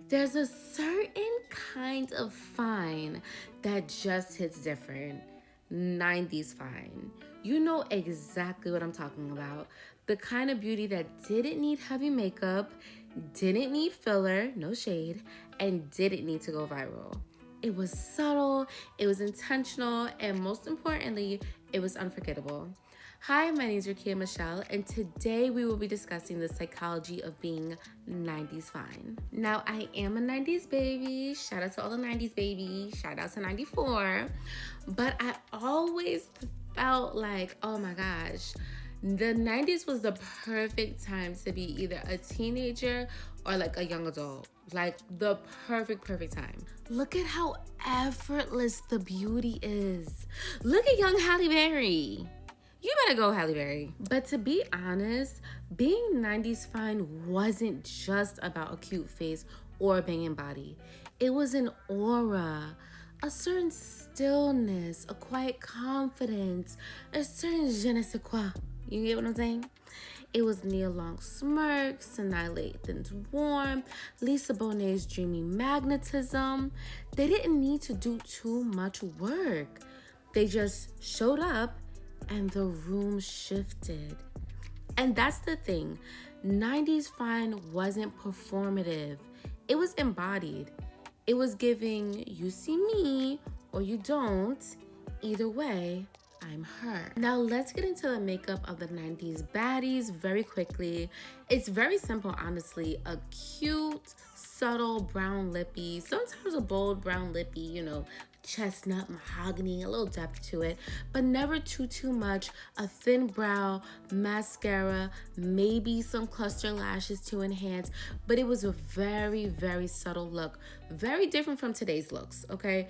There's a certain kind of fine that just hits different. 90s fine. You know exactly what I'm talking about. The kind of beauty that didn't need heavy makeup, didn't need filler, no shade, and didn't need to go viral. It was subtle, it was intentional, and most importantly, it was unforgettable. Hi, my name is Rakia Michelle, and today we will be discussing the psychology of being 90s fine. Now, I am a 90s baby. Shout out to all the 90s babies. Shout out to 94. But I always felt like, oh my gosh, the 90s was the perfect time to be either a teenager or like a young adult. Like the perfect time. Look at how effortless the beauty is. Look at young Halle Berry. You better go, Halle Berry. But to be honest, being 90s fine wasn't just about a cute face or a banging body. It was an aura, a certain stillness, a quiet confidence, a certain je ne sais quoi. You get what I'm saying? It was Nia Long's smirk, Sanaa Lathan's warmth, Lisa Bonet's dreamy magnetism. They didn't need to do too much work. They just showed up and the room shifted. And that's the thing. 90s fine wasn't performative. It was embodied. It was giving, you see me or you don't. Either way, I'm her. Now let's get into the makeup of the 90s baddies very quickly. It's very simple, honestly. A cute, subtle brown lippy, sometimes a bold brown lippy, chestnut, mahogany, a little depth to it, but never too much. A thin brow, mascara, maybe some cluster lashes to enhance, but it was a very subtle look. Very different from today's looks, okay?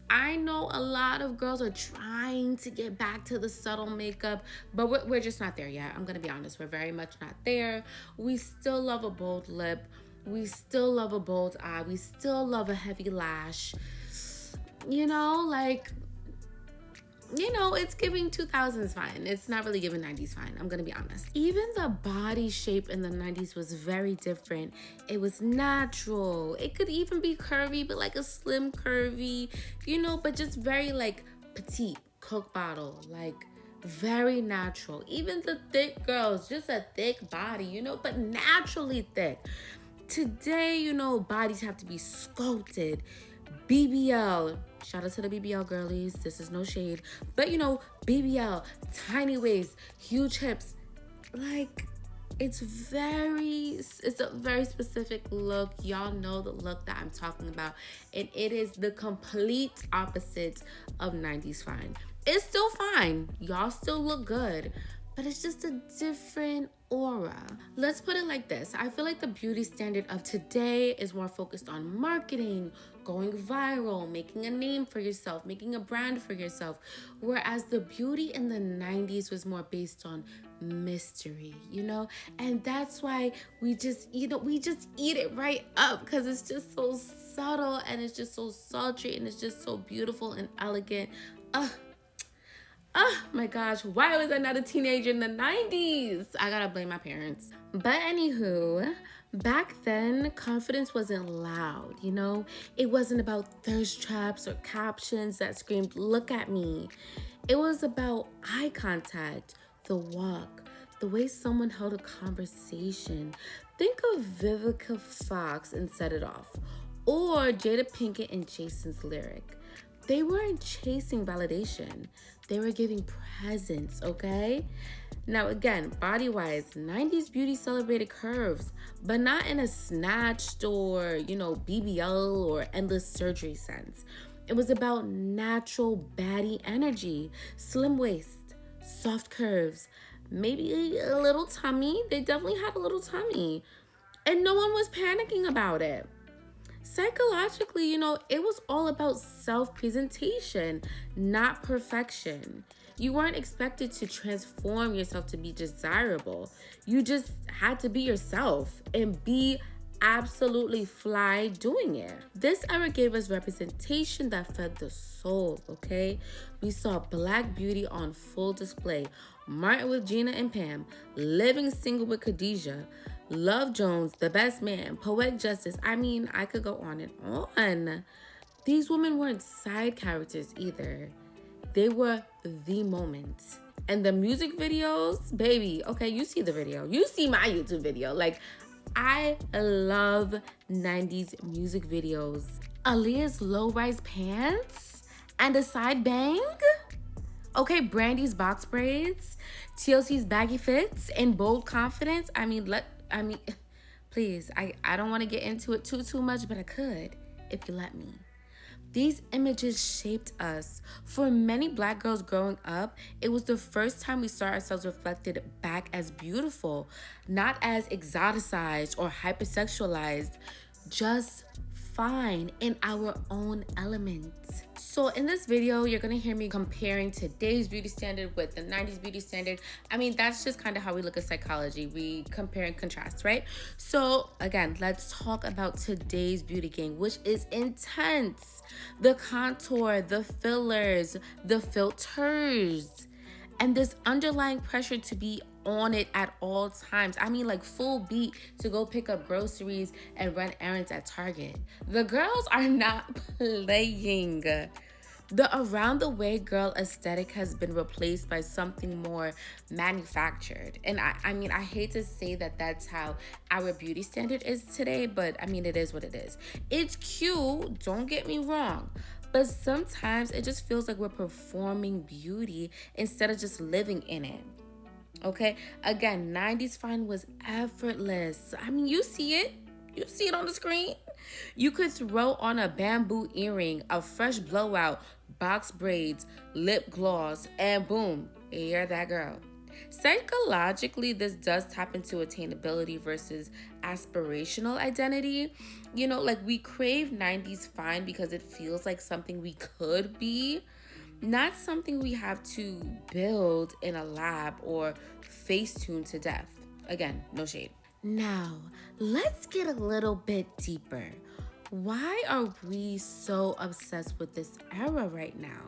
I know a lot of girls are trying to get back to the subtle makeup, but we're just not there yet. I'm gonna be honest, we're very much not there. We still love a bold lip. We still love a bold eye. We still love a heavy lash. It's giving 2000s fine. It's not really giving 90s fine. I'm gonna be honest. Even the body shape in the 90s was very different. It was natural. It could even be curvy, but like a slim curvy, but just very like petite, Coke bottle, like very natural. Even the thick girls, just a thick body, but naturally thick. Today, bodies have to be sculpted. BBL, shout out to the BBL girlies, this is no shade, but BBL, tiny waist, huge hips, like it's a very specific look. Y'all know the look that I'm talking about, and it is the complete opposite of 90s fine. It's still fine, y'all still look good, but it's just a different aura. Let's put it like this. I feel like the beauty standard of today is more focused on marketing, going viral, making a name for yourself, making a brand for yourself. Whereas the beauty in the 90s was more based on mystery, And that's why we just eat it right up, because it's just so subtle and it's just so sultry and it's just so beautiful and elegant. Oh my gosh, why was I not a teenager in the 90s? I gotta blame my parents. But anywho, back then, confidence wasn't loud, It wasn't about thirst traps or captions that screamed, "Look at me." It was about eye contact, the walk, the way someone held a conversation. Think of Vivica Fox and Set It Off, or Jada Pinkett and Jason's Lyric. They weren't chasing validation. They were giving presents, okay? Now again, body-wise, 90s beauty celebrated curves, but not in a snatched or, BBL or endless surgery sense. It was about natural baddie energy, slim waist, soft curves, maybe a little tummy. They definitely had a little tummy. And no one was panicking about it. Psychologically, it was all about self-presentation, not perfection. You weren't expected to transform yourself to be desirable. You just had to be yourself and be absolutely fly doing it. This era gave us representation that fed the soul, okay? We saw black beauty on full display. Martin with Gina and Pam, Living Single with Khadijah, Love Jones, The Best Man, Poetic Justice. I mean, I could go on and on. These women weren't side characters either. They were the moment. And the music videos, baby, okay, you see the video. You see my YouTube video. Like, I love 90s music videos. Aaliyah's low-rise pants and a side bang. Okay, Brandy's box braids, TLC's baggy fits, and bold confidence. Please, I don't want to get into it too much, but I could if you let me. These images shaped us. For many black girls growing up, it was the first time we saw ourselves reflected back as beautiful, not as exoticized or hypersexualized, just fine in our own element. So in this video, you're gonna hear me comparing today's beauty standard with the 90s beauty standard. I mean, that's just kind of how we look at psychology. We compare and contrast, right? So again, let's talk about today's beauty game, which is intense. The contour, the fillers, the filters, and this underlying pressure to be on it at all times. I mean, like full beat to go pick up groceries and run errands at Target. The girls are not playing. The around the way girl aesthetic has been replaced by something more manufactured. And I mean, I hate to say that that's how our beauty standard is today, but I mean, it is what it is. It's cute, don't get me wrong. But sometimes it just feels like we're performing beauty instead of just living in it. Okay, again, 90s fine was effortless. I mean, you see it. You see it on the screen. You could throw on a bamboo earring, a fresh blowout, box braids, lip gloss, and boom, you're that girl. Psychologically, this does tap into attainability versus aspirational identity. You know, like we crave 90s fine because it feels like something we could be, not something we have to build in a lab or face tune to death. Again, no shade. Now, let's get a little bit deeper. Why are we so obsessed with this era right now?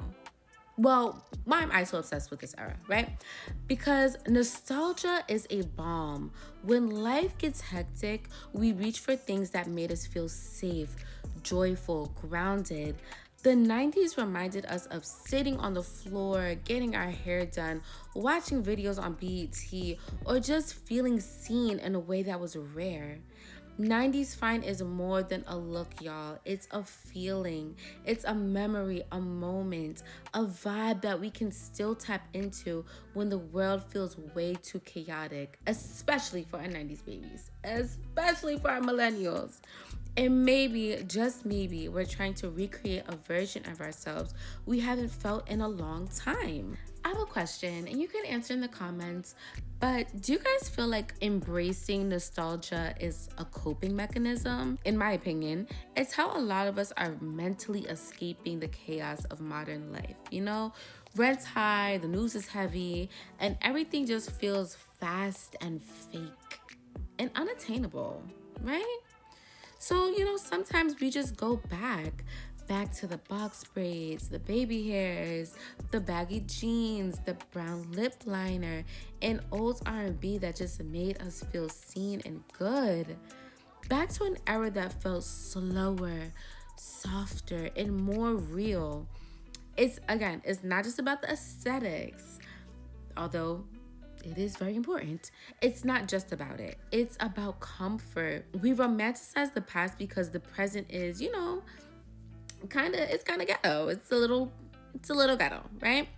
Well, why am I so obsessed with this era, right? Because nostalgia is a balm. When life gets hectic, we reach for things that made us feel safe, joyful, grounded. The 90s reminded us of sitting on the floor, getting our hair done, watching videos on BET, or just feeling seen in a way that was rare. 90s fine is more than a look, y'all. It's a feeling. It's a memory, a moment, a vibe that we can still tap into when the world feels way too chaotic, especially for our 90s babies, especially for our millennials. And maybe, just maybe, we're trying to recreate a version of ourselves we haven't felt in a long time. I have a question, and you can answer in the comments, but do you guys feel like embracing nostalgia is a coping mechanism? In my opinion, it's how a lot of us are mentally escaping the chaos of modern life. You know, rent's high, the news is heavy, and everything just feels fast and fake and unattainable, right? So, you know, sometimes we just go back to the box braids, the baby hairs, the baggy jeans, the brown lip liner, and old R&B that just made us feel seen and good. Back to an era that felt slower, softer, and more real. It's not just about the aesthetics, although it is very important. It's not just about it. It's about comfort. We romanticize the past because the present is, you know, it's kind of ghetto. It's a little ghetto, right?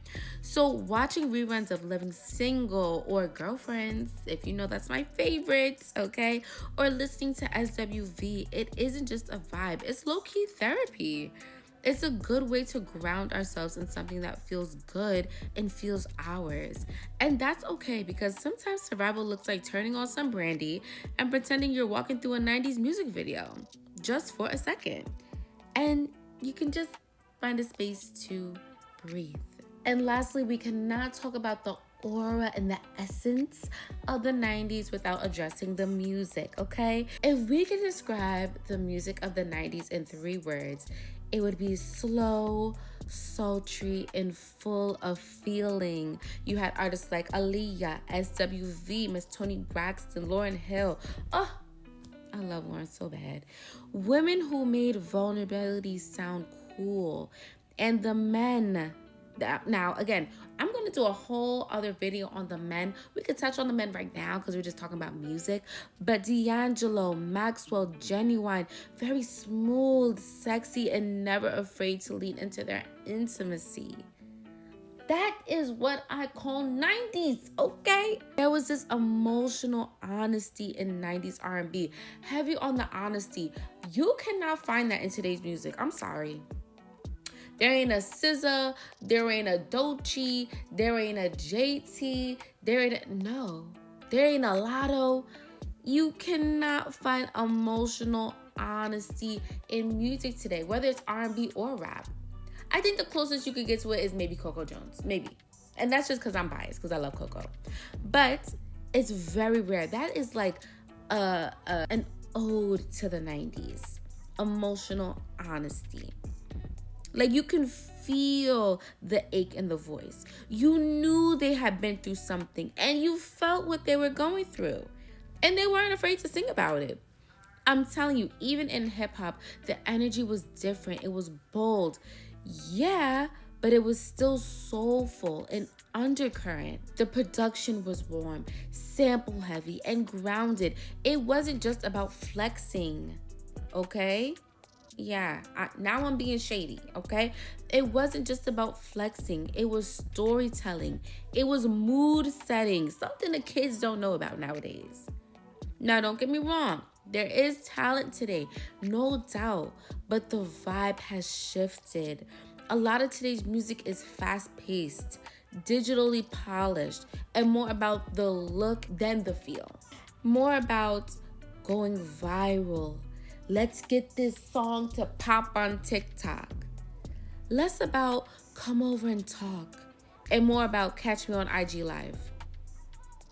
So watching reruns of Living Single or Girlfriends, if you know that's my favorite, okay? Or listening to SWV, it isn't just a vibe. It's low-key therapy. It's a good way to ground ourselves in something that feels good and feels ours. And that's okay, because sometimes survival looks like turning on some brandy and pretending you're walking through a 90s music video just for a second. And you can just find a space to breathe. And lastly, we cannot talk about the aura and the essence of the 90s without addressing the music, okay? If we could describe the music of the 90s in 3 words, it would be slow, sultry, and full of feeling. You had artists like Aaliyah, SWV, Miss Toni Braxton, Lauryn Hill. Oh, I love Lauren so bad. Women who made vulnerability sound cool. And the men. Now, again, I'm going to do a whole other video on the men. We could touch on the men right now because we're just talking about music. But D'Angelo, Maxwell, Genuine, very smooth, sexy, and never afraid to lean into their intimacy. That is what I call 90s, okay? There was this emotional honesty in 90s R&B. Heavy on the honesty. You cannot find that in today's music. I'm sorry. There ain't a SZA, there ain't a Dolce, there ain't a JT, there ain't a Lotto. You cannot find emotional honesty in music today, whether it's R&B or rap. I think the closest you could get to it is maybe Coco Jones, maybe. And that's just because I'm biased, because I love Coco. But it's very rare. That is like an ode to the 90s. Emotional honesty. Like, you can feel the ache in the voice. You knew they had been through something, and you felt what they were going through. And they weren't afraid to sing about it. I'm telling you, even in hip-hop, the energy was different. It was bold. Yeah, but it was still soulful and undercurrent. The production was warm, sample heavy, and grounded. It wasn't just about flexing, okay? Yeah, now I'm being shady, okay? It wasn't just about flexing. It was storytelling. It was mood setting, something the kids don't know about nowadays. Now, don't get me wrong. There is talent today, no doubt, but the vibe has shifted. A lot of today's music is fast-paced, digitally polished, and more about the look than the feel. More about going viral. Let's get this song to pop on TikTok. Less about come over and talk, and more about catch me on IG Live.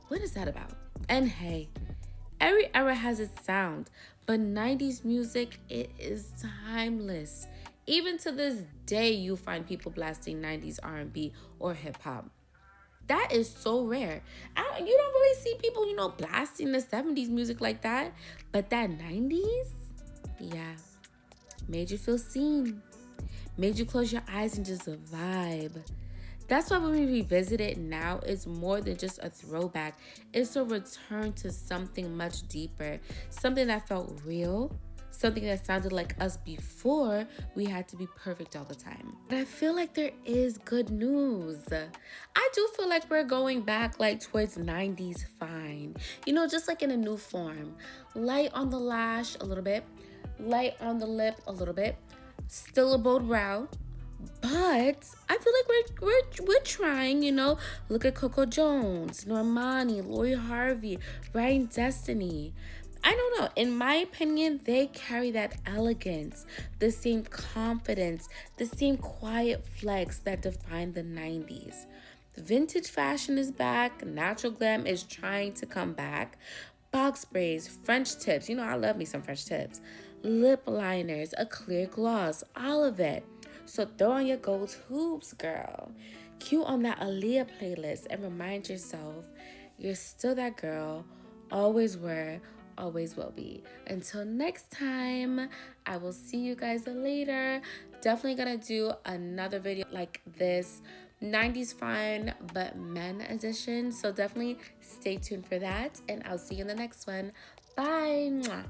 What is that about? And hey, every era has its sound, but 90s music, it is timeless. Even to this day, you find people blasting 90s R&B or hip hop. That is so rare. You don't really see people, blasting the 70s music like that. But that 90s, yeah, made you feel seen. Made you close your eyes and just vibe. That's why when we revisit it now, it's more than just a throwback. It's a return to something much deeper, something that felt real, something that sounded like us before we had to be perfect all the time. But I feel like there is good news. I do feel like we're going back towards 90s fine. Just like in a new form. Light on the lash a little bit, light on the lip a little bit, still a bold brow. But I feel like we're trying, Look at Coco Jones, Normani, Lori Harvey, writing Destiny. I don't know. In my opinion, they carry that elegance, the same confidence, the same quiet flex that defined the 90s. Vintage fashion is back. Natural glam is trying to come back. Box braids, French tips. I love me some French tips. Lip liners, a clear gloss, all of it. So throw on your gold hoops, girl. Cue on that Aaliyah playlist and remind yourself you're still that girl, always were, always will be. Until next time, I will see you guys later. Definitely gonna do another video like this, 90s fine but men edition. So definitely stay tuned for that, and I'll see you in the next one. Bye. Mwah.